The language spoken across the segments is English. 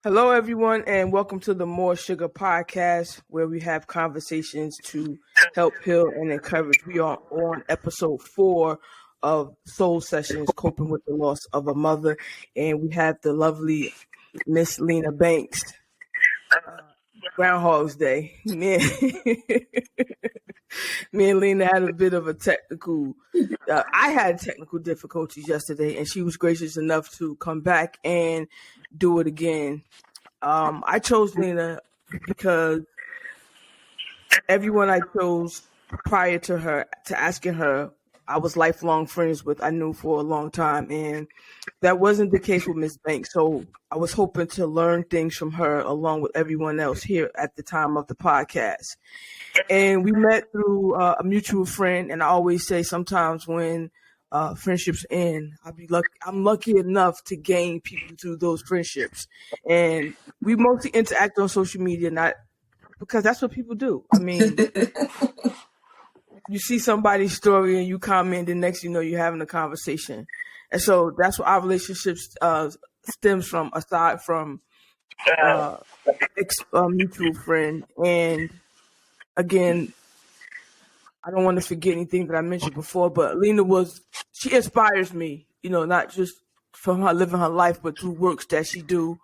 Hello, everyone, and welcome to the More Sugar podcast, where we have conversations to help heal and encourage. We are on episode 4 of Soul Sessions, Coping with the Loss of a Mother, and we have the lovely Miss Lina Banks. Groundhog's Day. Me and Lena had a bit of a technical. I had technical difficulties yesterday, and she was gracious enough to come back and do it again. I chose Lena because everyone I chose prior to asking her, I was lifelong friends with. I knew for a long time, and that wasn't the case with Miss Banks. So I was hoping to learn things from her along with everyone else here at the time of the podcast. And we met through a mutual friend, and I always say sometimes when friendships end, I'm lucky enough to gain people through those friendships, and we mostly interact on social media, not because that's what people do. I mean, you see somebody's story and you comment, and next you know you're having a conversation, and so that's what our relationship stems from. Aside from mutual friend, and again, I don't want to forget anything that I mentioned before, but Lena she inspires me, not just from her living her life, but through works that she do.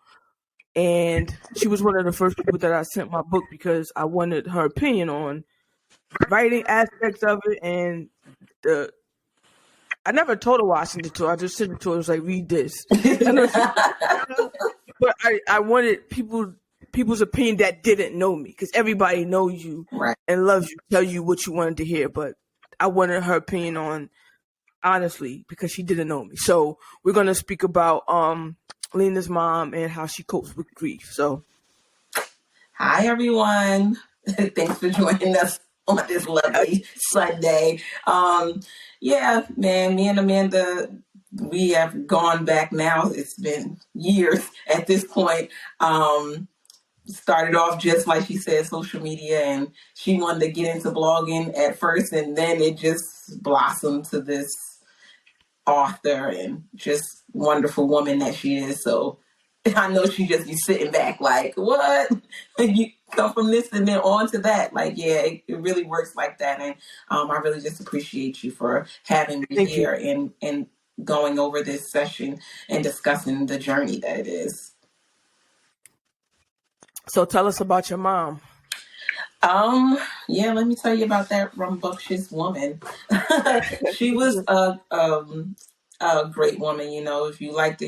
And she was one of the first people that I sent my book because I wanted her opinion on writing aspects of it. And I never told her why I sent it to her. I just sent it to her. I was like, read this. But I wanted people's opinion that didn't know me, because everybody knows you and loves you, tell you what you wanted to hear. But I wanted her opinion on, honestly, because she didn't know me. So we're going to speak about Lena's mom and how she copes with grief. So, hi, everyone. Thanks for joining us on this lovely Sunday. Yeah, man, me and Amanda, we have gone back now. It's been years at this point. Started off just like she said, social media, and she wanted to get into blogging at first, and then it just blossomed to this author and just wonderful woman that she is. So I know she just be sitting back like, what? You come from this and then on to that. Like, yeah, it really works like that. And I really just appreciate you for having me here and going over this session and discussing the journey that it is. So tell us about your mom. Yeah, let me tell you about that rambunctious woman. She was a great woman. If you liked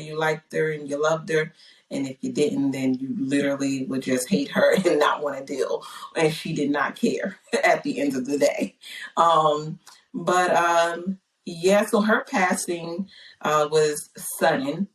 her and you loved her. And if you didn't, then you literally would just hate her and not want to deal. And she did not care at the end of the day. Yeah, so her passing was sudden.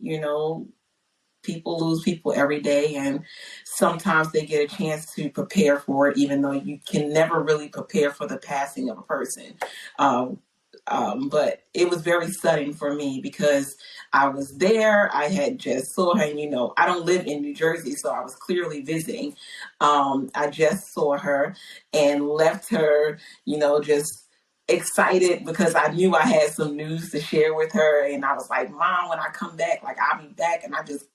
People lose people every day, and sometimes they get a chance to prepare for it, even though you can never really prepare for the passing of a person. But it was very sudden for me because I was there. I had just saw her, and I don't live in New Jersey, so I was clearly visiting. I just saw her and left her, just excited because I knew I had some news to share with her. And I was like, Mom, when I come back, like I'll be back, and I just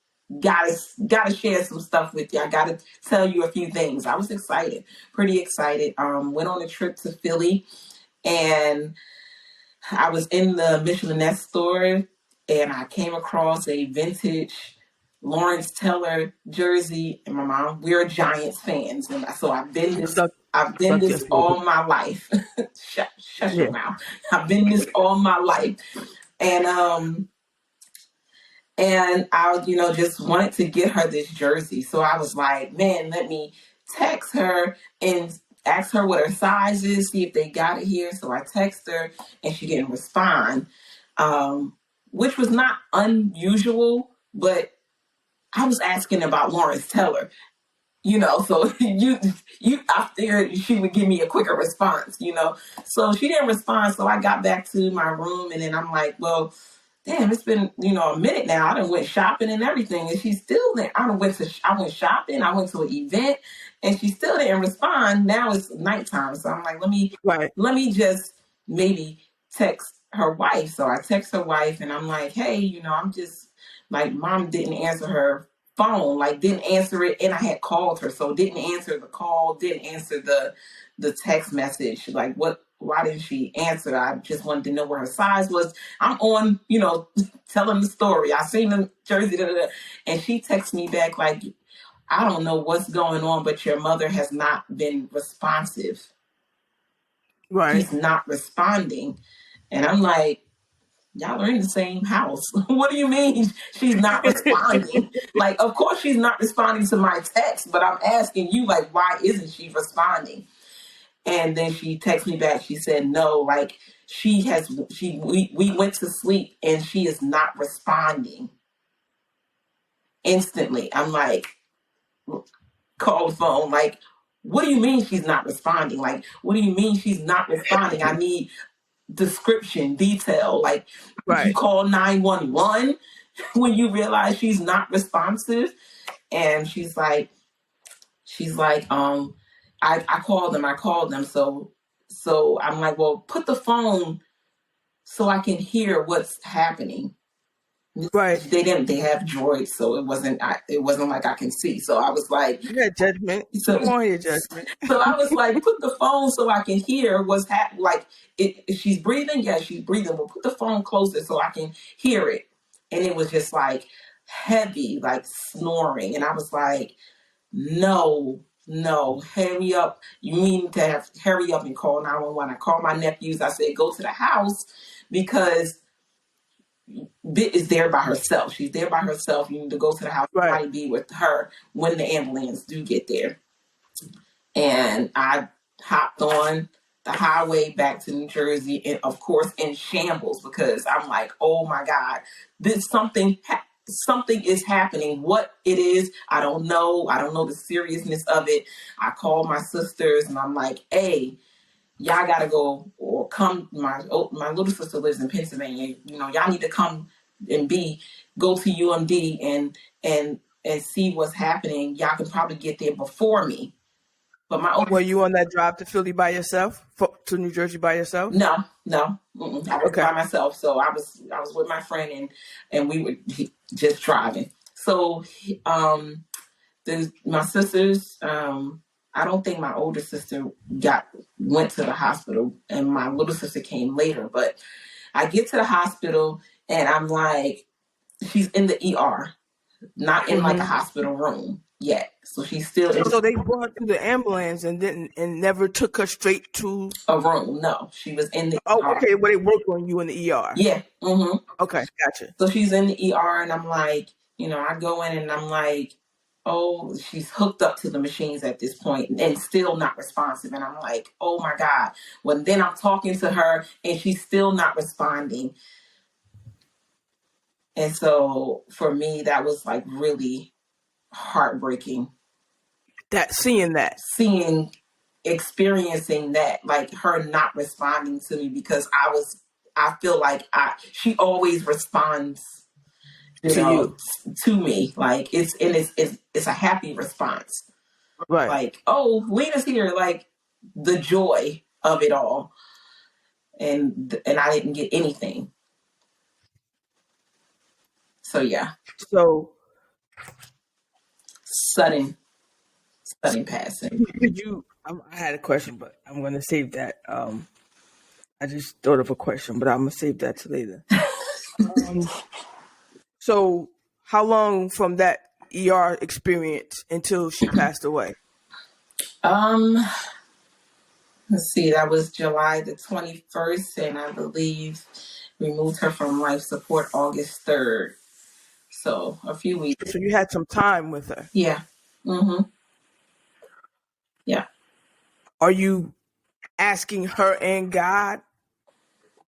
gotta share some stuff with you. I gotta tell you a few things. I was pretty excited. Went on a trip to Philly, and I was in the Michelinette store, and I came across a vintage Lawrence Taylor jersey. And my mom, we're Giants fans, and so I've been this all my life. Shut your mouth. I've been this all my life, and I, just wanted to get her this jersey. So I was like, man, let me text her and ask her what her size is, see if they got it here. So I text her, and she didn't respond, which was not unusual, but I was asking about Lawrence Taylor, so I figured she would give me a quicker response, So she didn't respond. So I got back to my room, and then I'm like, well, damn, it's been, a minute now. I done went shopping and everything, and she's still there. I went shopping. I went to an event, and she still didn't respond. Now it's nighttime. So I'm like, let me just maybe text her wife. So I text her wife, and I'm like, hey, I'm just like, Mom didn't answer her phone, like didn't answer it, and I had called her, so didn't answer the call, didn't answer the text message. Like, what? Why didn't she answer? I just wanted to know where her size was. I'm on, telling the story. I seen the jersey, and she texts me back like, I don't know what's going on, but your mother has not been responsive. Right. She's not responding. And I'm like, y'all are in the same house. What do you mean she's not responding? Like, of course she's not responding to my text, but I'm asking you, like, why isn't she responding? And then she texted me back. She said, no, like we went to sleep and she is not responding instantly. I'm like, call the phone. Like, what do you mean she's not responding? Like, what do you mean she's not responding? I need description, detail. Like, Right. you call 911 when you realize she's not responsive. And she's like, I called them. So I'm like, well, put the phone so I can hear what's happening. Right. They have droids, so it wasn't like I can see. So I was like, you got judgment. So, Come on, your judgment. So I was like, put the phone so I can hear what's happening. Like, if she's breathing, yeah, she's breathing. Well, put the phone closer so I can hear it. And it was just like heavy, like snoring. And I was like, no, hurry up. You need to hurry up and call 911. I called my nephews. I said, go to the house because Bit is there by herself. She's there by herself. You need to go to the house. Right. Somebody be with her when the ambulance do get there. And I hopped on the highway back to New Jersey, and of course in shambles, because I'm like, oh my God, something is happening. What it is, I don't know. I don't know the seriousness of it. I called my sisters and I'm like, hey, y'all gotta go or come. My little sister lives in Pennsylvania. Y'all need to come and go to UMD and see what's happening. Y'all can probably get there before me. But were you on that drive to Philly by yourself, to New Jersey by yourself? No. I was by myself. So I was with my friend and we were just driving. So my sisters, I don't think my older sister went to the hospital, and my little sister came later. But I get to the hospital and I'm like, she's in the ER, not in like a hospital room yet. So she's still in. So they brought to the ambulance and never took her straight to a room. No, she was in the ER. Oh, okay. Well, they worked on you in the ER. Yeah. Mm-hmm. Okay, gotcha. So she's in the ER and I'm like, I go in and I'm like, oh, she's hooked up to the machines at this point and still not responsive. And I'm like, oh my God. Well, then I'm talking to her and she's still not responding. And so for me, that was like really heartbreaking. Experiencing that, like her not responding to me, because I feel like she always responds to me. Like it's a happy response. Right. Like, oh, Lina's here, like the joy of it all. And I didn't get anything. So yeah. So sudden passing. I had a question, but I'm going to save that. I just thought of a question, but I'm going to save that to later. So how long from that ER experience until she passed away? Let's see, that was July the 21st, and I believe removed her from life support August 3rd. So a few weeks. So you had some time with her. Yeah. Mm-hmm. Yeah. Are you asking her and God,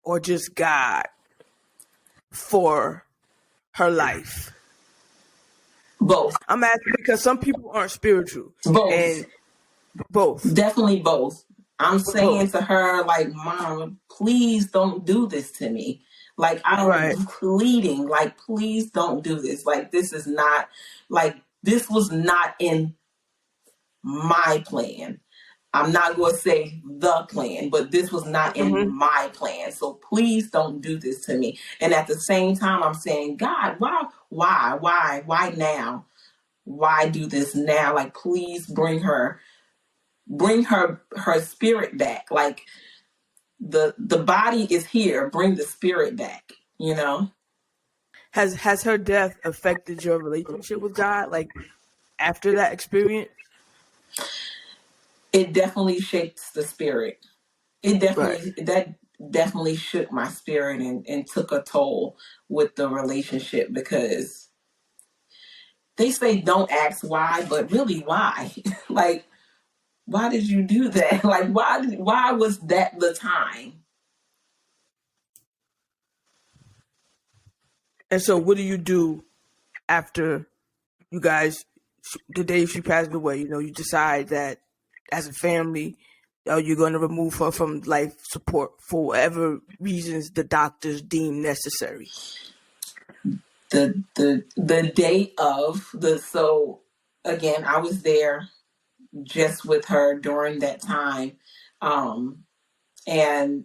or just God, for her life? Both. I'm asking because some people aren't spiritual. Both. And both. Definitely both. I'm saying to her, like, Mom, please don't do this to me. Like, I'm pleading, like, please don't do this. Like, this is not, like, this was not in my plan. I'm not going to say the plan, but this was not in my plan. So please don't do this to me. And at the same time, I'm saying, God, why now? why do this now? Like, please bring her her spirit back. Like, the body is here, bring the spirit back, you know? Has her death affected your relationship with God? Like after that experience? It definitely shakes the spirit. Right. That definitely shook my spirit and took a toll with the relationship, because they say don't ask why, but really why? Like, why did you do that? Like, why was that the time? And so what do you do after you guys, the day she passed away? You know, you decide that as a family, you're going to remove her from life support for whatever reasons the doctors deem necessary. The day of the so again, I was there just with her during that time, and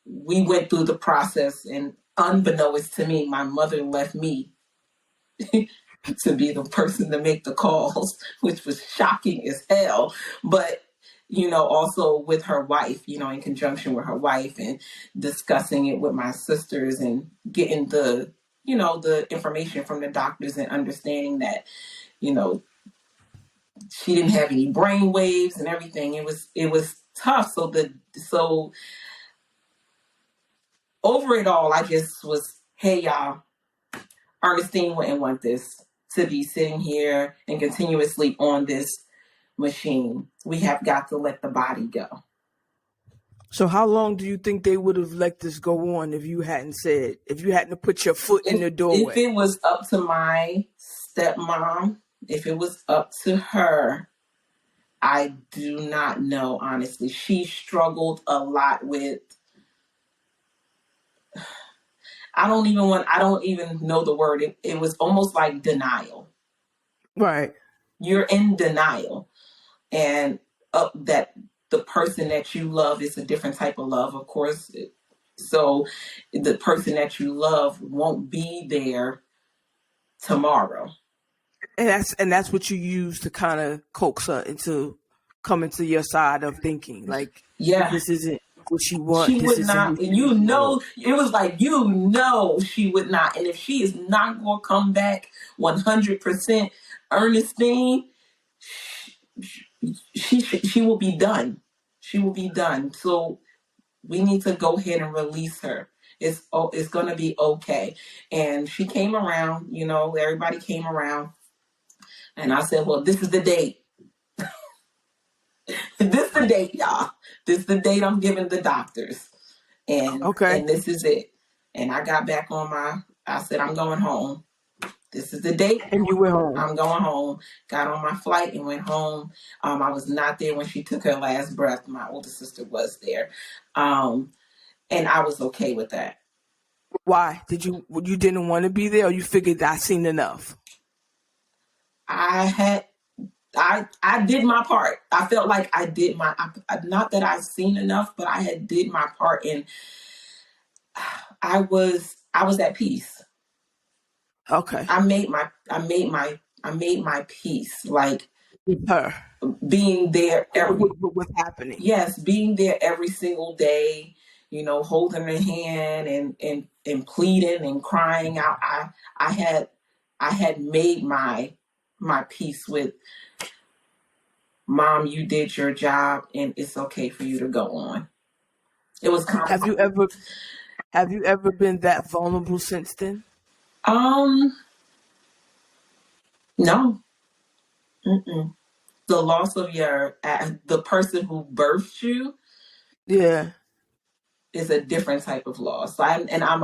we went through the process. And unbeknownst to me, my mother left me to be the person to make the calls, which was shocking as hell. But, also with her wife, in conjunction with her wife, and discussing it with my sisters, and getting the information from the doctors, and understanding that, she didn't have any brain waves and everything. It was tough. So over it all, I just was, hey, y'all, Ernestine wouldn't want this to be sitting here and continuously on this machine. We have got to let the body go. So how long do you think they would have let this go on if you hadn't put your foot in the If doorway? it was up to my stepmom, if it was up to her, I do not know, honestly. She struggled a lot with, I don't even know the word. It was almost like denial. Right. You're in denial. And that the person that you love is a different type of love, of course. So the person that you love won't be there tomorrow. And that's what you use to kind of coax her into coming to your side of thinking. Like, if Yeah, this isn't what she she want, this would isn't who not. she really want. It was like, she would not. And if she is not going to come back 100% Ernestine, she will be done. She will be done. So we need to go ahead and release her. It's going to be okay. And she came around, everybody came around. And I said, well, this is the date. This is the date, y'all. This is the date I'm giving the doctors. And Okay. this is it. And I got back I said, I'm going home. This is the date. And you went home. I'm going home. Got on my flight and went home. I was not there when she took her last breath. My older sister was there. And I was okay with that. Why? You didn't want to be there, or you figured I seen enough? I did my part. I felt like I did not that I've seen enough, but I had did my part, and I was at peace. Okay. I made my peace, like With her. being there With what's happening. yes, being there every single day, holding her hand, and pleading and crying out. I had made my peace with, Mom, you did your job, and it's okay for you to go on. It was Have you ever been that vulnerable since then? No. Mm-mm. The loss of the person who birthed you Yeah. is a different type of loss. I'm an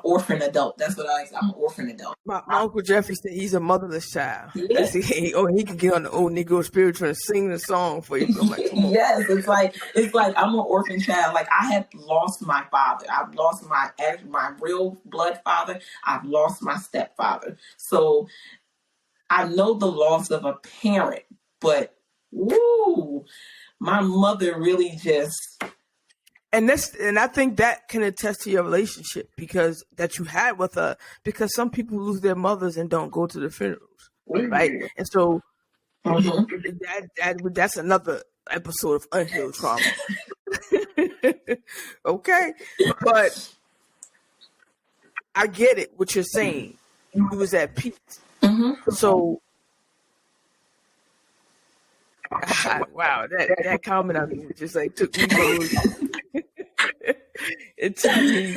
orphan adult. That's what I'm an orphan adult. My Uncle Jeffrey said he's a motherless child. Yeah. He could get on the old Negro spiritual and sing the song for you. I'm like, come on. Yes, it's like I'm an orphan child. Like, I had lost my father. I've lost my real blood father. I've lost my stepfather. So I know the loss of a parent, but woo, my mother really just. And I think that can attest to your relationship that you had with her, because some people lose their mothers and don't go to the funerals. right? And so Mm-hmm. that's another episode of unhealed trauma. Okay, but I get it. What you're saying, you was at peace. Mm-hmm. So wow, that comment I mean, just like took me from it took me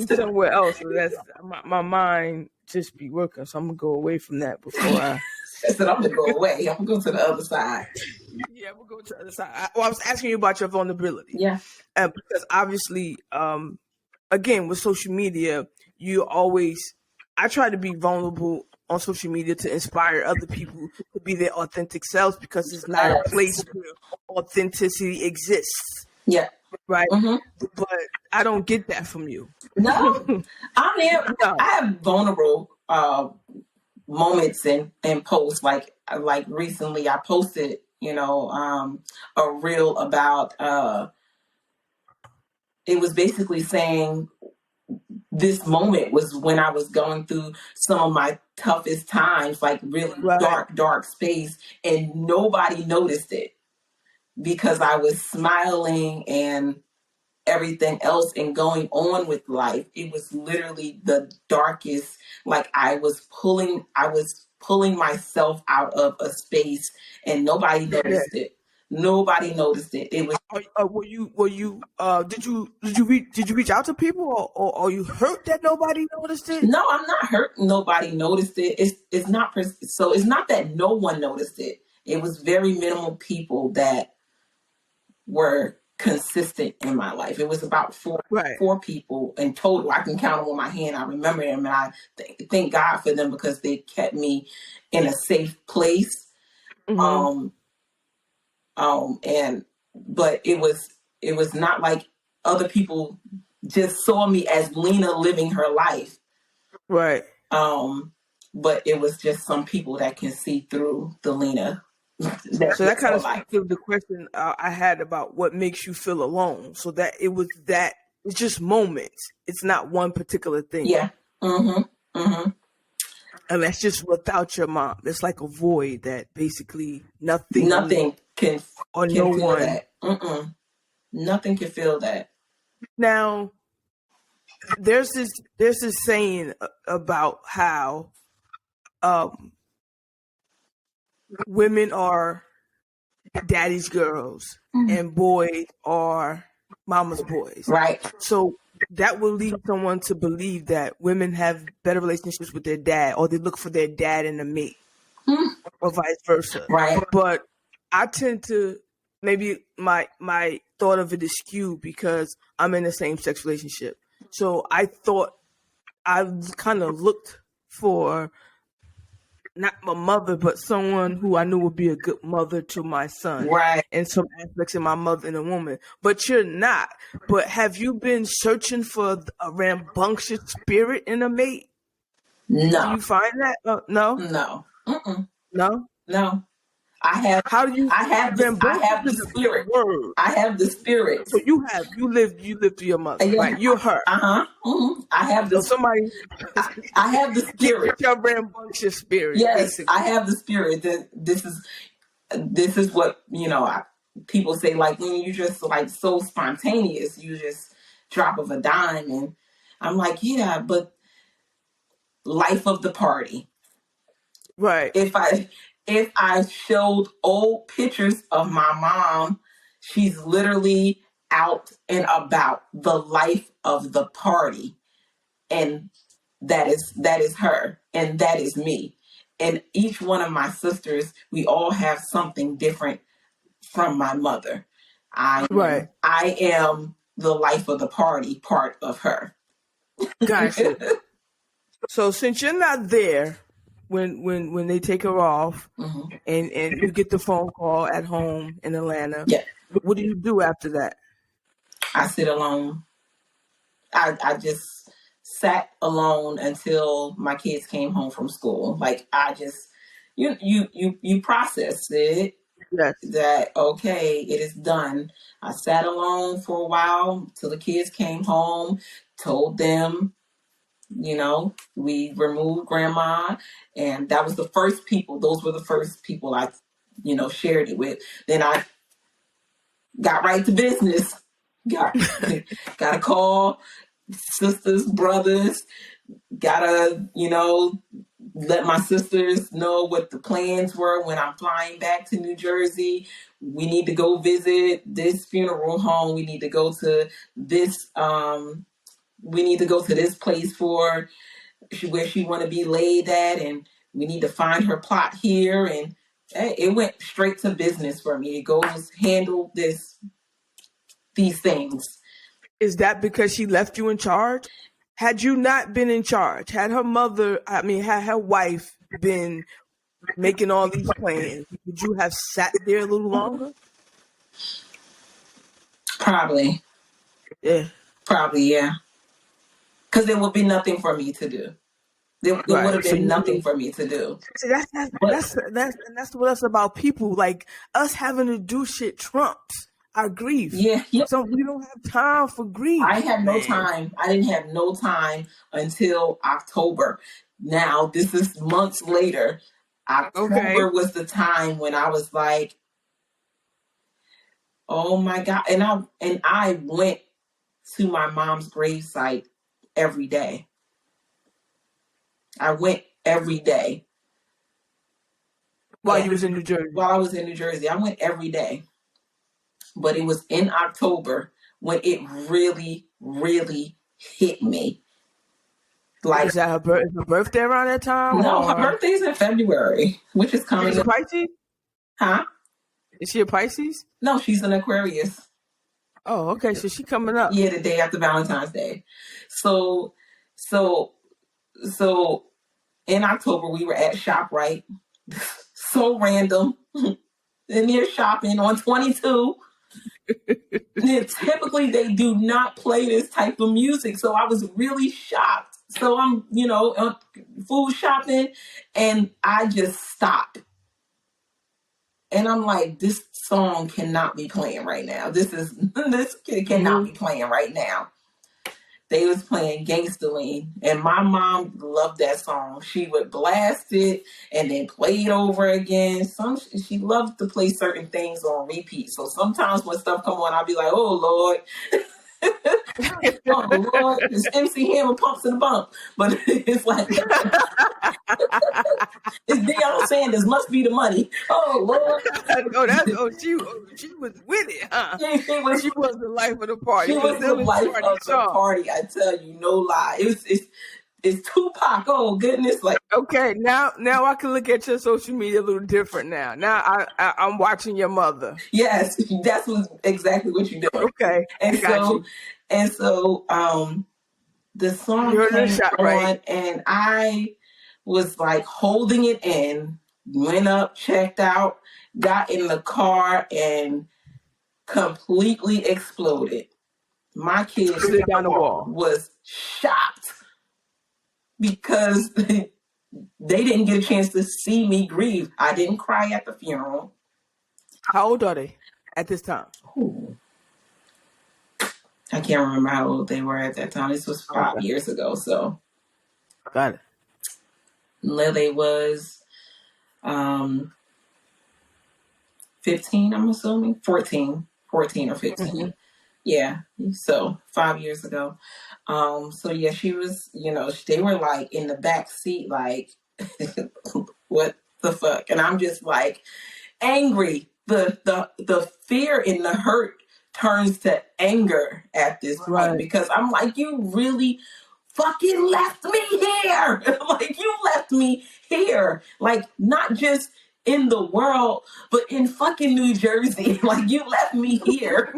somewhere else. So that's my mind just be working. So I'm gonna go away from that before I. I said, I'm gonna go away. I'm gonna go to the other side. Yeah, we'll go to the other side. I was asking you about your vulnerability. Yeah. Because obviously, again, with social media, you always, I try to be vulnerable on social media to inspire other people to be their authentic selves because it's not a place where authenticity exists. Yeah. Right. Mm-hmm. But I don't get that from you. No, I mean, No. I have vulnerable moments and posts. Like recently, I posted, a reel about. It was basically saying this moment was when I was going through some of my toughest times, like really Right. dark space, and nobody noticed it because I was smiling and everything else and going on with life. It was literally the darkest. Like I was pulling myself out of a space and nobody noticed it. Nobody noticed it. It was. Did you reach out to people or you hurt that nobody noticed it? No, I'm not hurt. Nobody noticed it. It's not so. It's not that no one noticed it. It was very minimal people that were consistent in my life. It was about four people in total. I can count them on my hand. I remember them, and I thank God for them because they kept me in a safe place. Mm-hmm. But it was not like other people just saw me as Lina living her life. Right. But it was just some people that can see through the Lina. So that kind of speaks to the question I had about what makes you feel alone. So that it's just moments. It's not one particular thing. Yeah. Mm-hmm. Mm-hmm. And that's just without your mom. It's like a void that basically nothing can or can no feel one. that. Nothing can feel that. Now, there's this saying about how women are daddy's girls and boys are mama's boys. Right. So that will lead someone to believe that women have better relationships with their dad or they look for their dad in a mate or vice versa. Right. But I tend to, maybe my thought of it is skewed because I'm in a same-sex relationship. So I thought I kind of looked for not my mother, but someone who I knew would be a good mother to my son. Right. And some aspects of my mother and a woman. But you're not. But have you been searching for a rambunctious spirit in a mate? No. Do you find that? No? No. No? No. I have. How do you? I have the spirit. Word. I have the spirit. So you live through your mother, right? You're her. I have the. So somebody. I have the spirit. Get your rambunctious spirit. Yes, basically. I have the spirit. This is what people say. Like when you just like so spontaneous, you just drop of a dime, and I'm like, yeah, but life of the party. Right. If I showed old pictures of my mom, she's literally out and about, the life of the party. And that is her and that is me. And each one of my sisters, we all have something different from my mother. I am the life of the party part of her. Gotcha. So since you're not there when they take her off and you get the phone call at home in Atlanta, what do you do after that? I sit alone. I just sat alone until my kids came home from school. Like I just you process it. Yes. That okay, it is done. I sat alone for a while till the kids came home, told them we removed grandma, and that was the first people. Those were the first people I, shared it with. Then I got right to business. Got got a call, sisters, brothers. Gotta, let my sisters know what the plans were when I'm flying back to New Jersey. We need to go visit this funeral home. We need to go to this. We need to go to this place for where she want to be laid at, and we need to find her plot here. And it went straight to business for me. It goes handle these things. Is that because she left you in charge? Had you not been in charge, had her wife been making all these plans, would you have sat there a little longer? Probably. Yeah. Probably, yeah. Because there would be nothing for me to do. There would have been nothing for me to do. See, that's what that's about. People like us having to do shit trumps our grief. Yeah. So we don't have time for grief. I had no time. I didn't have no time until October. Now, this is months later. October was the time when I was like, oh my God. And I went to my mom's gravesite every day. I went every day. While you was in New Jersey? While I was in New Jersey. I went every day. But it was in October when it really, really hit me. Like, is that her birthday around that time? No, her birthday's in February, which is coming. She's a Pisces? Huh? Is she a Pisces? No, she's an Aquarius. Oh, okay. So she coming up. Yeah, the day after Valentine's Day. So in October we were at ShopRite. So random. And they're shopping on 22. Typically they do not play this type of music. So I was really shocked. So I'm, food shopping, and I just stopped. And I'm like, this song cannot be playing right now. This cannot be playing right now. They was playing Gangsta Lean, and my mom loved that song. She would blast it and then play it over again. She loved to play certain things on repeat. So sometimes when stuff come on, I'll be like, oh Lord. Oh Lord, it's MC Hammer pumps in the bump. But it's like it's Deion Sanders, must be the money. Oh Lord. She was with it, huh? Yeah, she was the life of the party. She was the life of the party. I tell you, no lie. It's Tupac. Oh goodness! Like, okay, now I can look at your social media a little different now. Now I'm watching your mother. Yes, that's exactly what you're doing. Okay, and so the song came on, and I was like holding it in. Went up, checked out, got in the car, and completely exploded. My kids down the wall was shocked because they didn't get a chance to see me grieve. I didn't cry at the funeral. How old are they at this time? Ooh. I can't remember how old they were at that time. This was 5 years ago. So got it. Lily was 15, I'm assuming. 14 or 15. Mm-hmm. Yeah. So 5 years ago. So yeah, she was, they were like in the back seat, like, what the fuck? And I'm just like angry. The fear and the hurt turns to anger at this point, because I'm like, you really fucking left me here. Like, you left me here. Like, not just in the world, but in fucking New Jersey. Like, you left me here.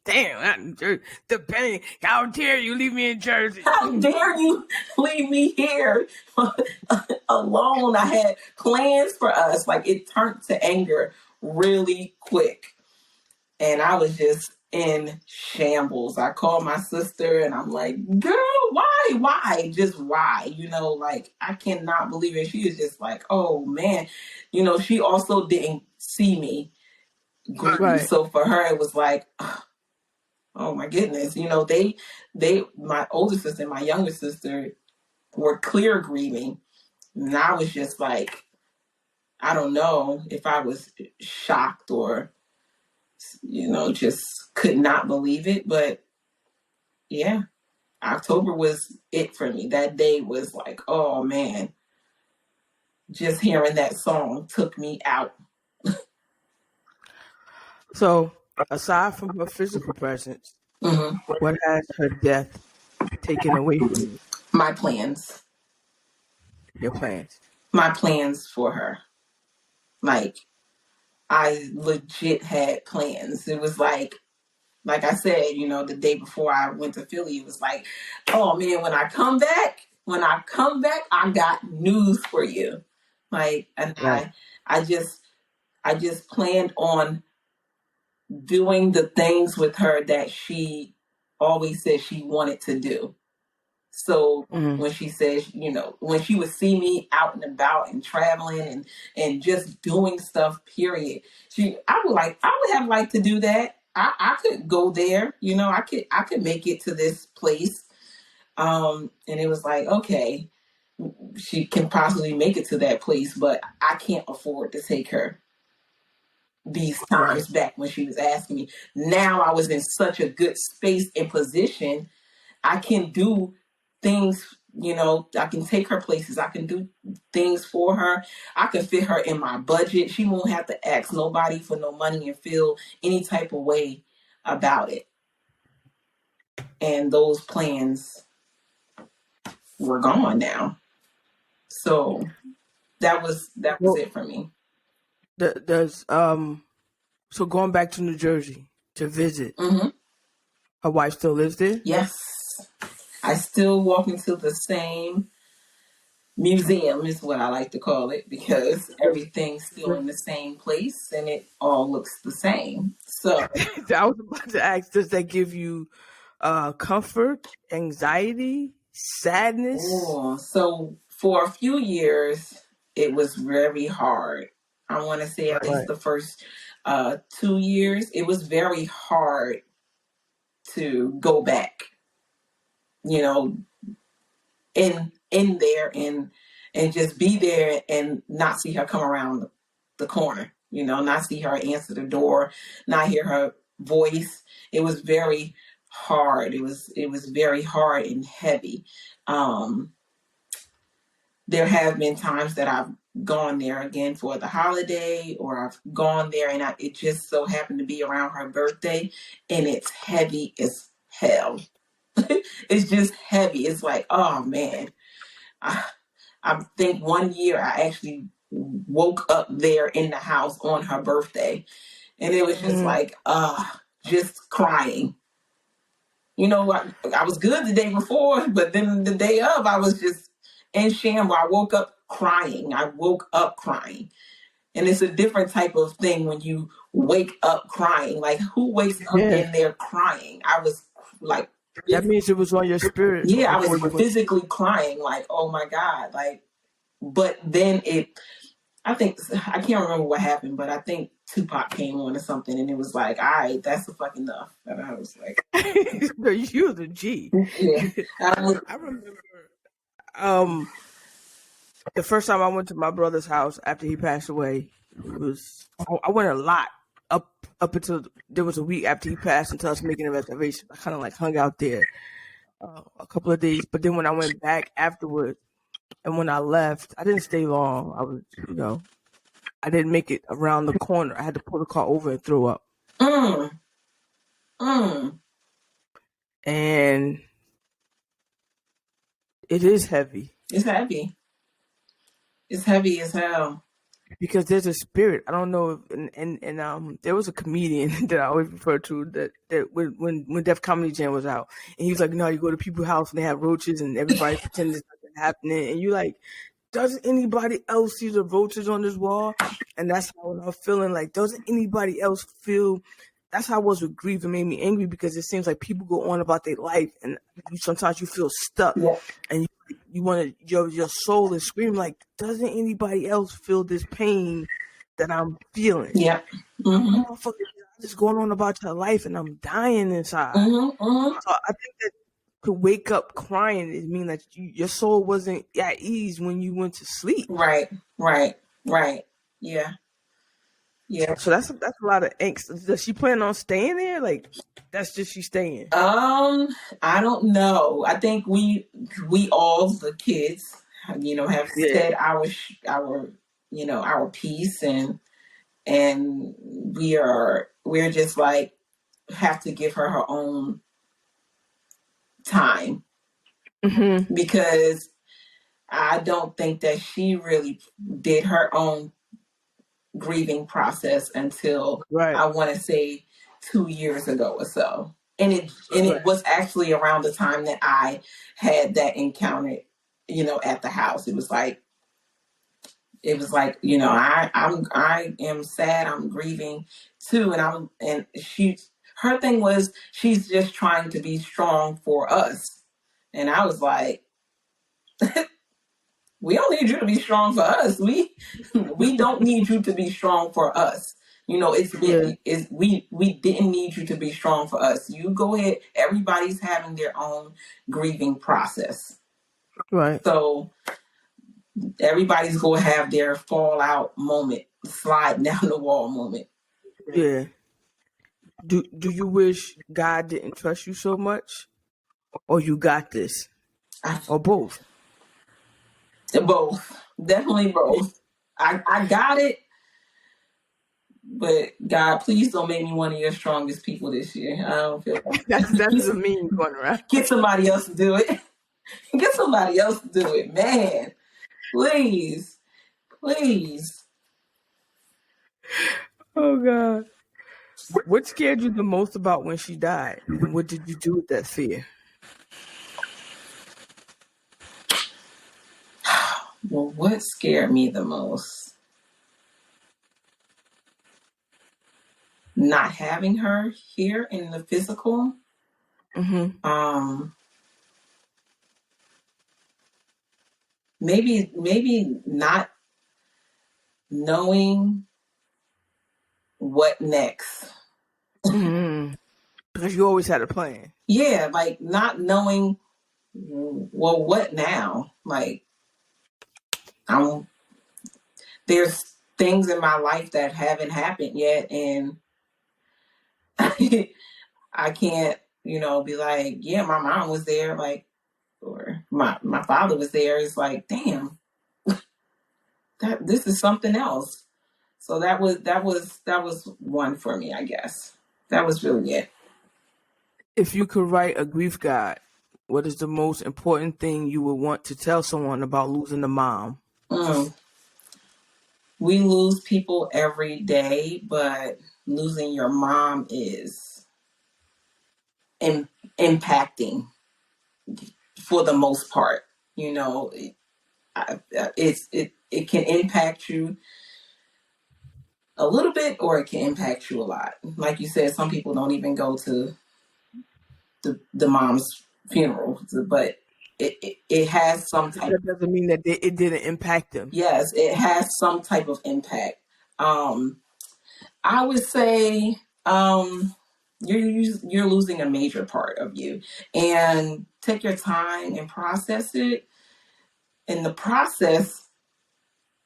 Damn, the pain. How dare you leave me in Jersey? How dare you leave me here alone? I had plans for us. Like, it turned to anger really quick. And I was just in shambles. I called my sister and I'm like, girl, why? Just why? Like, I cannot believe it. She is just like, oh man. She also didn't see me grieve. So for her, it was like, Oh my goodness. My older sister and my younger sister were clear grieving. And I was just like, I don't know if I was shocked or, just could not believe it. But yeah, October was it for me. That day was like, oh man, just hearing that song took me out. So, aside from her physical presence, Mm-hmm. what has her death taken away from you? My plans, Your plans. my plans for her. Like, I legit had plans. It was like I said, the day before I went to Philly, it was like, oh man, when I come back, I got news for you. Like, and Right. I just planned on doing the things with her that she always said she wanted to do. So Mm-hmm. when she says, when she would see me out and about and traveling and just doing stuff, period, I would have liked to do that. I could go there, I could make it to this place. And it was like, okay, she can possibly make it to that place, but I can't afford to take her these Right. times back when she was asking me. Now I was in such a good space and position. I can do things, I can take her places. I can do things for her. I can fit her in my budget. She won't have to ask nobody for no money and feel any type of way about it. And those plans were gone now. So that was Well, it for me. does so going back to New Jersey to visit, Mm-hmm. her wife still lives there? Yes. I still walk into the same museum is what I like to call it, because everything's still in the same place and it all looks the same. So, I was about to ask, does that give you comfort, anxiety, sadness? so for a few years, it was very hard. I want to say at least Right. the first 2 years, it was very hard to go back, you know, in there and just be there and not see her come around the corner, not see her answer the door, not hear her voice. It was very hard. It was very hard and heavy. um there have been times that I've gone there again for the holiday, or I've gone there and it just so happened to be around her birthday, and it's heavy as hell. It's just heavy. It's like, oh man. I think one year I actually woke up there in the house on her birthday, and it was just Mm, like, just crying. I was good the day before, but then the day of, I was just in shambles. I woke up crying. And it's a different type of thing when you wake up crying. Like, who wakes up yeah, in there crying? I was like, that means it was on your spirit yeah, I before was you went. physically crying, like, oh my God. Like, but then I think, I can't remember what happened, but I think Tupac came on or something, and it was like, all right, that's the fuck enough. And I was like, No, you the G. yeah. I remember um the first time I went to my brother's house after he passed away. It was I went a lot up until there was a week after he passed until I was making a reservation. I kind of like hung out there a couple of days, but then when I went back afterwards and when I left, I didn't stay long. I was, I didn't make it around the corner. I had to pull the car over and throw up. Mm, mm. And it is heavy It's heavy. It's heavy as hell. because there's a spirit. I don't know if, and there was a comedian that I always refer to that when Def Comedy Jam was out, and he was like, you go to people's house and they have roaches and everybody pretends it's nothing happening, and you like, doesn't anybody else see the roaches on this wall? And that's how I'm feeling. Like, doesn't anybody else feel? That's how I was with grief. It made me angry because it seems like people go on about their life, and sometimes you feel stuck, Yeah. and you want to your soul is screaming like, doesn't anybody else feel this pain that I'm feeling? Yeah. Mm-hmm. Motherfucker, is going on about your life and I'm dying inside. Mm-hmm. So I think that to wake up crying, it means that your soul wasn't at ease when you went to sleep. Right. Yeah. So that's a lot of angst. Does she plan on staying there? Like, that's just she staying. I don't know. I think we all the kids, have said our piece, and we're just like have to give her own time, Mm-hmm. because I don't think that she really did her own grieving process until Right. I want to say 2 years ago or so. And it Right. was actually around the time that I had that encounter, at the house. It was like, I am sad, I'm grieving too. And her thing was, she's just trying to be strong for us. And I was like, we don't need you to be strong for us. We don't need you to be strong for us. We didn't need you to be strong for us. You go ahead. Everybody's having their own grieving process. Right. So everybody's going to have their fallout moment, slide down the wall moment. Yeah. Do you wish God didn't trust you so much, or you got this, or both? Both. Definitely both. I got it. But God, please don't make me one of your strongest people this year. I don't feel like That's a mean one, right? get somebody else to do it. Get somebody else to do it, man. Please. Oh God. What scared you the most about when she died, and what did you do with that fear? Well, what scared me the most? Not having her here in the physical. Mm-hmm. Maybe not knowing what next. Mm-hmm. Because you always had a plan. Yeah, like not knowing, well, what now? Like, there's things in my life that haven't happened yet, and I can't, be like, yeah, my mom was there, like, or my father was there. It's like, damn, that this is something else. So that was one for me, I guess. That was really it. If you could write a grief guide, what is the most important thing you would want to tell someone about losing a mom? We lose people every day, but losing your mom is impacting for the most part. It can impact you a little bit, or it can impact you a lot. Like you said, some people don't even go to the mom's funeral, but it has some type. That doesn't mean that it didn't impact them. Yes, it has some type of impact. I would say you're losing a major part of you, and take your time and process it. And the process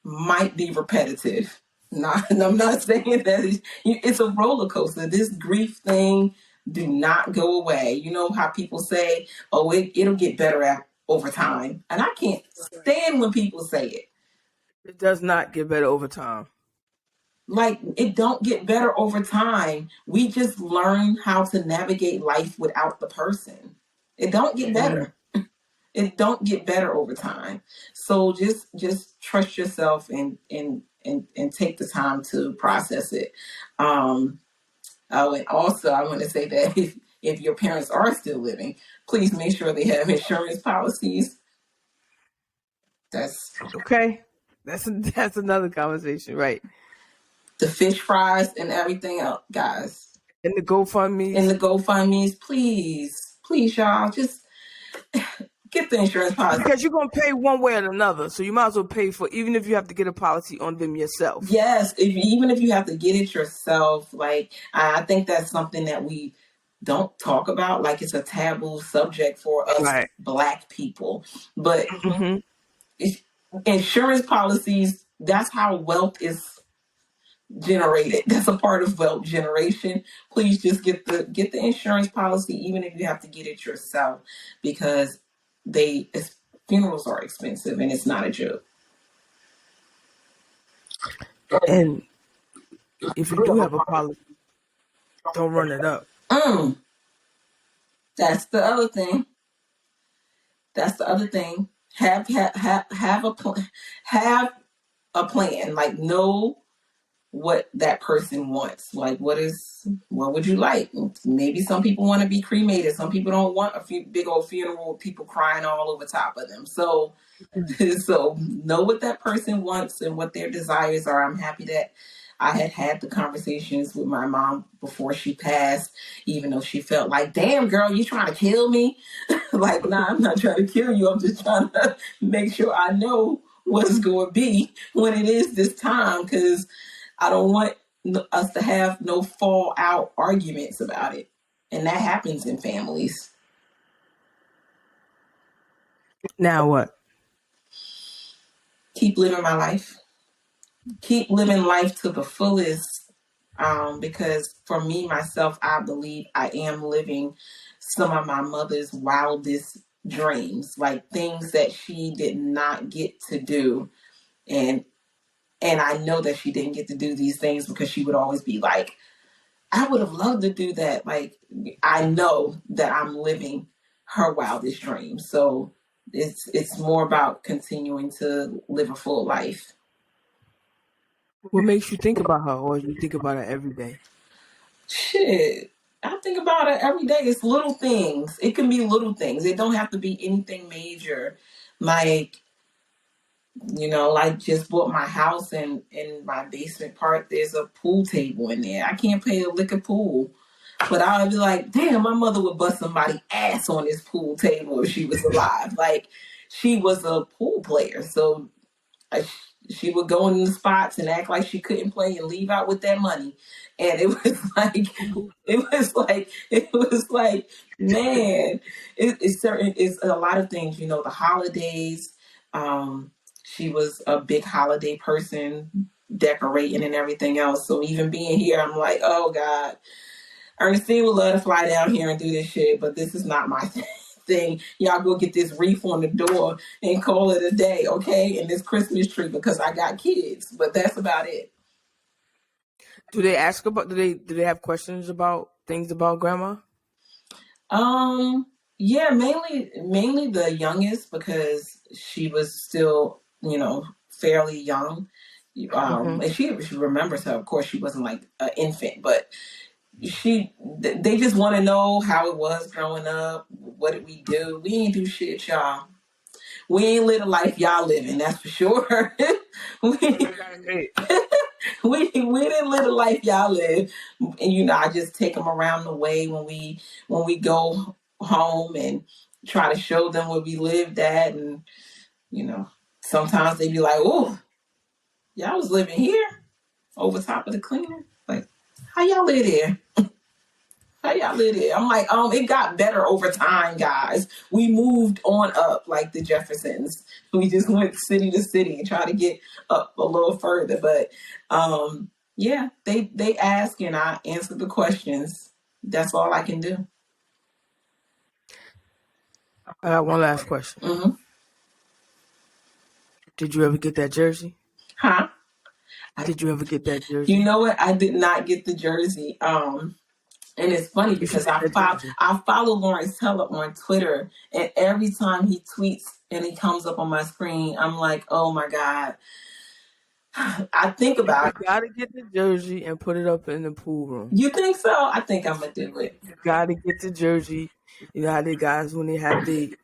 might be repetitive. I'm not saying that it's a roller coaster. This grief thing do not go away. You know how people say, "Oh, it'll get better over time," and I can't stand when people say it. It does not get better over time. Like, it don't get better over time. We just learn how to navigate life without the person. It don't get better. It don't get better over time. So just trust yourself and take the time to process it. And also, I want to say that if your parents are still living, please make sure they have insurance policies. That's okay. That's another conversation, right? the fish fries and everything else, guys. And the GoFundMe's. And the GoFundMe's, please, y'all, just Get the insurance policy. Because you're going to pay one way or another. So you might as well pay for, even if you have to get a policy on them yourself. Yes. Even if you have to get it yourself, like, I think that's something that we don't talk about. Like, it's a taboo subject for us Right. Black people. But Mm-hmm. insurance policies, that's how wealth is generated. That's a part of wealth generation. Please just get the insurance policy, even if you have to get it yourself, because funerals are expensive and it's not a joke. And if you do have a policy, don't run it up. That's the other thing. Have a plan. Have a plan. Like, know what that person wants. Like, what would you like? Maybe some people want to be cremated. Some people don't want a big old funeral with people crying all over top of them. So, so know what that person wants and what their desires are. I'm happy that I had the conversations with my mom before she passed, even though she felt like, damn, girl, you trying to kill me? Like, nah, I'm not trying to kill you. I'm just trying to make sure I know what it's going to be when it is this time, because I don't want us to have no fallout arguments about it. And that happens in families. Now what? Keep living my life. Keep living life to the fullest. Because for me, myself, I believe I am living some of my mother's wildest dreams, like things that she did not get to do. And I know that she didn't get to do these things because she would always be like, I would have loved to do that. Like, I know that I'm living her wildest dreams. So it's more about continuing to live a full life. What makes you think about her, or you think about her every day? Shit. I think about it every day. It's little things. It can be little things. It don't have to be anything major. Like, like just bought my house, and in my basement part, there's a pool table in there. I can't pay a lick of pool. But I would be like, damn, my mother would bust somebody's ass on this pool table if she was alive. Like, she was a pool player. So she would go in the spots and act like she couldn't play and leave out with that money. And it was like, man, it's a lot of things, the holidays. She was a big holiday person, decorating and everything else. So even being here, I'm like, oh God, Ernestine would love to fly down here and do this shit, but this is not my thing. Y'all go get this wreath on the door and call it a day, okay? And this Christmas tree, because I got kids, but that's about it. Do they ask about? Do they have questions about things about grandma? Yeah, mainly the youngest, because she was still, fairly young. And she remembers her. Of course, she wasn't like an infant, but they just want to know how it was growing up. What did we do? We ain't do shit, y'all. We ain't live the life y'all living, that's for sure. we didn't live the life y'all live. And I just take them around the way when we go home and try to show them where we lived at. And sometimes they be like, oh, y'all was living here over top of the cleaner. Like, how y'all live there? How y'all live there? I'm like, it got better over time, guys. We moved on up like the Jeffersons. We just went city to city and tried to get up a little further. But yeah, they ask and I answer the questions. That's all I can do. I got one last question. Mm-hmm. Did you ever get that jersey? Huh? Did you ever get that jersey? You know what? I did not get the jersey. And it's funny because I follow Lawrence Teller on Twitter, and every time he tweets and he comes up on my screen, I'm like, oh my God. I think about it. You gotta get the jersey and put it up in the pool room. You think so? I think I'm gonna do it. You gotta get the jersey. You know how the guys, when they have the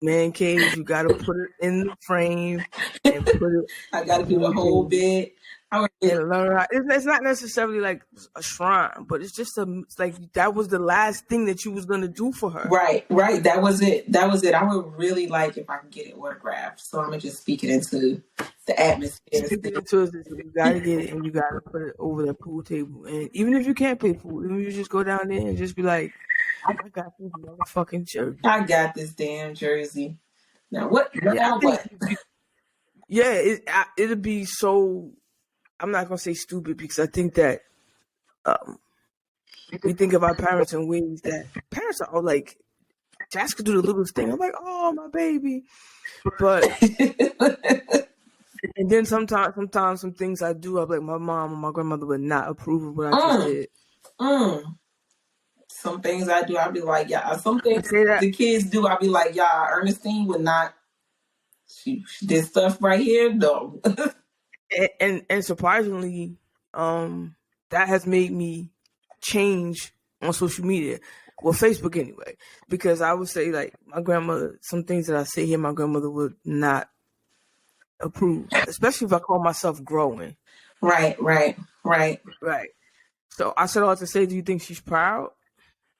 man caves, you gotta put it in the frame and put it. I gotta do the whole bit. I would and learn how. It's not necessarily like a shrine, but it's just it's like that was the last thing that you was gonna do for her. right. That was it. I would really like if I could get it autographed. So I'm gonna just speak it into the atmosphere. Speaking into it, you gotta get it and you gotta put it over the pool table. And even if you can't play pool, even if you just go down there and just be like, I got this motherfucking jersey. I got this damn jersey. Now what? Yeah, Now what? it'll be so. I'm not gonna say stupid because I think that we think of our parents in ways that parents are all like, Jazz could do the littlest thing. I'm like, oh my baby, but and then sometimes some things I do, I'm like, my mom or my grandmother would not approve of what I just did. Some things I do, I'll be like, yeah. Some things the kids do, I'll be like, yeah. Ernestine would not. She did stuff right here, though. and surprisingly, that has made me change on social media. Well, Facebook anyway, because I would say like my grandmother, some things that I say here, my grandmother would not approve, especially if I call myself growing. Right. So I said all to say, do you think she's proud?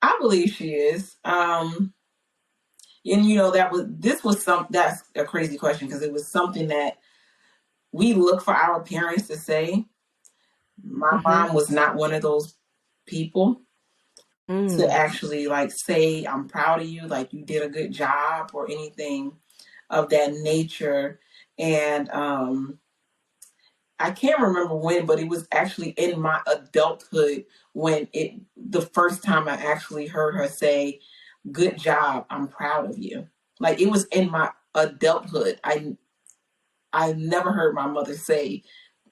I believe she is. And that's a crazy question because it was something that we look for our parents to say. My mom was not one of those people to actually like say, I'm proud of you, like you did a good job or anything of that nature. And I can't remember when, but it was actually in my adulthood when the first time I actually heard her say, good job, I'm proud of you. Like it was in my adulthood. I never heard my mother say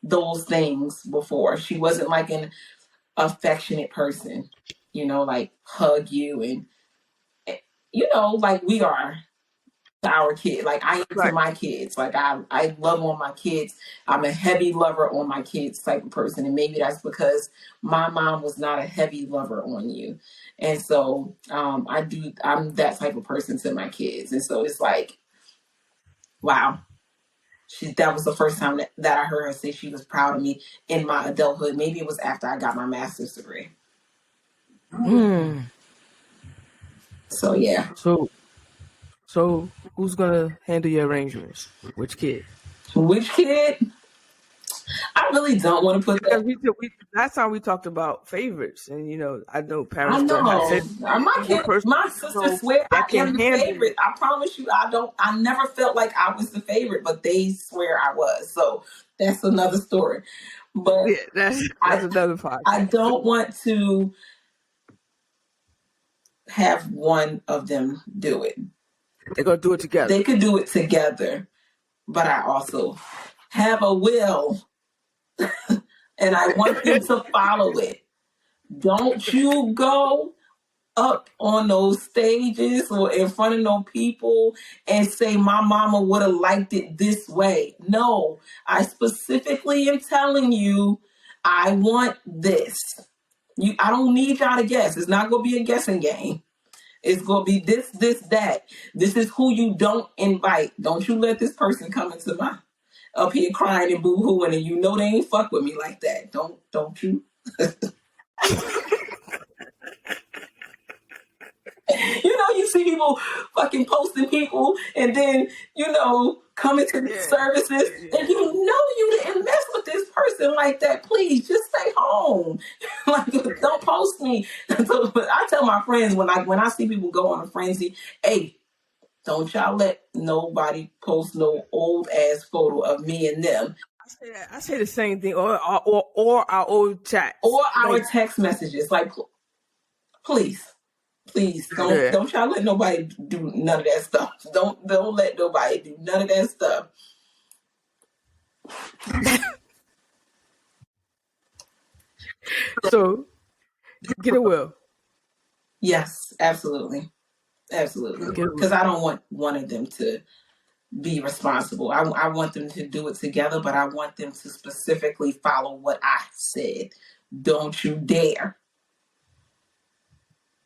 those things before. She wasn't like an affectionate person, like hug you and, like we are to our kid. Like I am to my kids. Like I love on my kids. I'm a heavy lover on my kids type of person. And maybe that's because my mom was not a heavy lover on you. And so I'm that type of person to my kids. And so it's like, wow. That was the first time that I heard her say she was proud of me in my adulthood. Maybe it was after I got my master's degree. So, yeah. So who's gonna handle your arrangements? Which kid? Which kid? I really don't want to put that. Last time we talked about favorites, and I know parents don't have favorites. My sister swear I am the favorite. I promise you, I never felt like I was the favorite, but they swear I was. So that's another story. But yeah, that's another part. I don't want to have one of them do it. They're gonna do it together. They could do it together, but I also have a will. And I want them to follow it. Don't you go up on those stages or in front of no people and say, my mama would have liked it this way. No, I specifically am telling you, I want this. I don't need y'all to guess. It's not going to be a guessing game. It's going to be this, that. This is who you don't invite. Don't you let this person come into my up here crying and boo-hooing and they ain't fuck with me like that. Don't you? You see people fucking posting people and then, coming to the services and you didn't mess with this person like that. Please just stay home. Like, don't post me. But I tell my friends when I see people go on a frenzy, hey, don't y'all let nobody post no old ass photo of me and them. I say the same thing, or our old chat, or our text messages. Like, please, don't y'all let nobody do none of that stuff. Don't let nobody do none of that stuff. So, get a will. Yes, absolutely. Because I don't want one of them to be responsible. I want them to do it together, but I want them to specifically follow what I said. Don't you dare.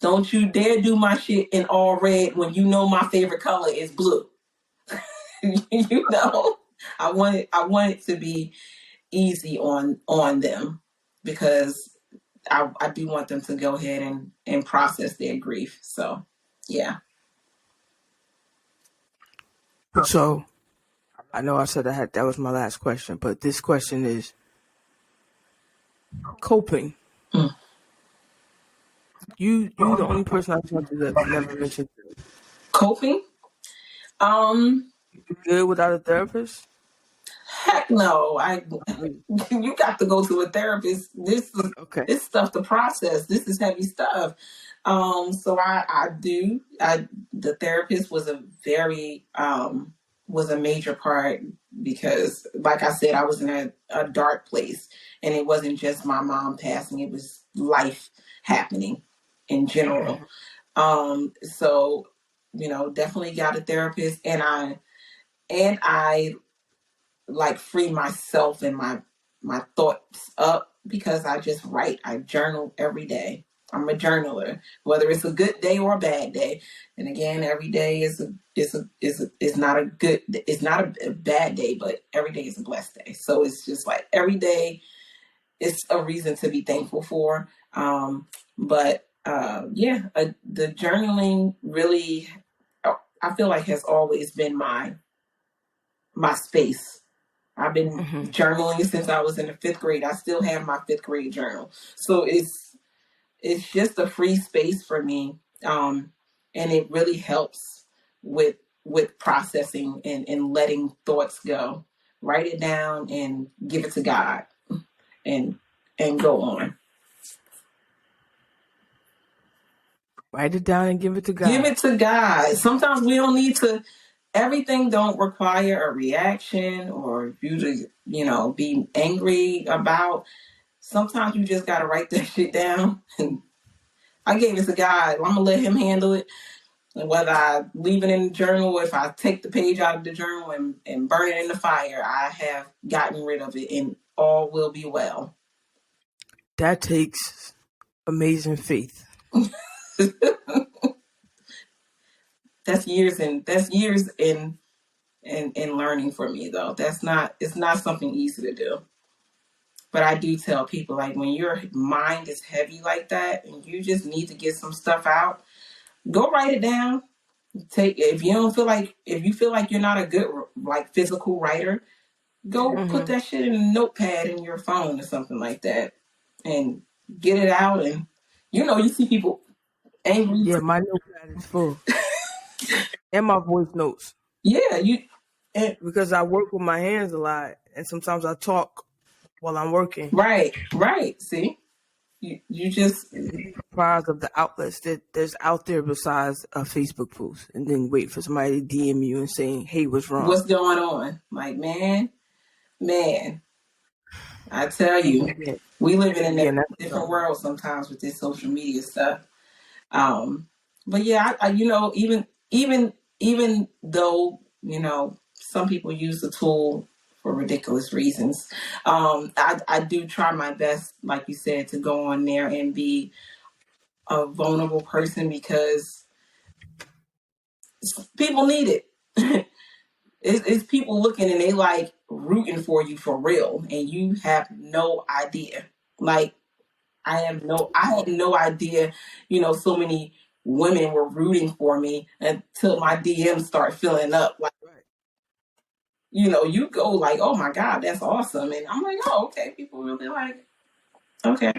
Don't you dare do my shit in all red when my favorite color is blue. I want it to be easy on them, because I do want them to go ahead and process their grief. So yeah. So I know I said that was my last question, but this question is coping. Mm. You the only person I've talked to that never mentioned Coping. you good without a therapist. Heck no. You got to go to a therapist. Okay. This stuff to process. This is heavy stuff. So I do. The therapist was was a major part, because, like I said, I was in a dark place, and it wasn't just my mom passing; it was life happening in general. So definitely got a therapist, and I like free myself and my thoughts up, because I just write. I journal every day. I'm a journaler, whether it's a good day or a bad day. And again, every day is not a good. It's not a bad day, but every day is a blessed day. So it's just like every day is a reason to be thankful for. But the journaling really, I feel like, has always been my space. I've been journaling since I was in the fifth grade. I still have my fifth grade journal. So it's just a free space for me. And it really helps with processing and letting thoughts go. Write it down and give it to God, and go on. Write it down and give it to God. Give it to God. Sometimes we don't need to. Everything don't require a reaction or you to be angry about. Sometimes you just gotta write that shit down. And I gave it to God. I'm gonna let Him handle it. And whether I leave it in the journal, or if I take the page out of the journal and burn it in the fire, I have gotten rid of it, and all will be well. That takes amazing faith. That's years in learning for me, though. It's not something easy to do. But I do tell people, like, when your mind is heavy like that and you just need to get some stuff out, go write it down. If you feel like you're not a good like physical writer, go put that shit in a notepad in your phone or something like that, and get it out. And you see people angry. Yeah, my notepad is full, and my voice notes. Yeah, because I work with my hands a lot, and sometimes I talk while I'm working. Right. See, you just be surprised of the outlets that there's out there besides a Facebook post, and then wait for somebody to DM you and saying, "Hey, what's wrong? What's going on?" Like, man, I tell you, we live in a different world sometimes with this social media stuff. But yeah, I even though some people use the tool for ridiculous reasons, I do try my best, like you said, to go on there and be a vulnerable person, because people need it. It's people looking, and they like rooting for you for real, and you have no idea. Like, I had no idea, so many women were rooting for me until my DMs start filling up. Like, you go like, oh my God, that's awesome. And I'm like, oh, okay. People really like, okay.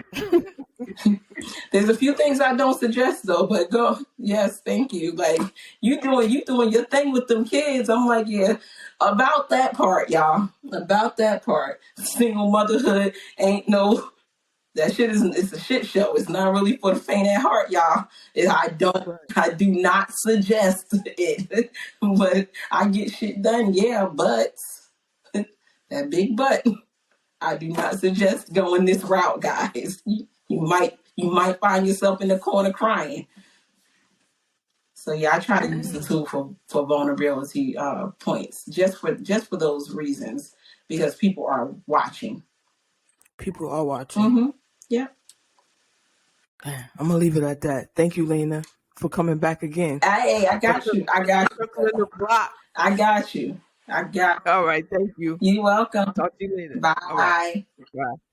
There's a few things I don't suggest though, but go, yes, thank you. Like, you doing your thing with them kids. I'm like, yeah, about that part, y'all. About that part. Single motherhood ain't no. That shit it's a shit show. It's not really for the faint at heart, y'all. I do not suggest it. But I get shit done, yeah, but that big but, I do not suggest going this route, guys. You might find yourself in the corner crying. So yeah, I try to use the tool for vulnerability points, just for those reasons, because people are watching. People are watching. Yeah. I'm gonna leave it at that. Thank you, Lina, for coming back again. Hey, I got you. I got you. Circle in the block. I got you. I got All right. Thank you. you. Welcome. Talk to you later. All right. Bye. Bye.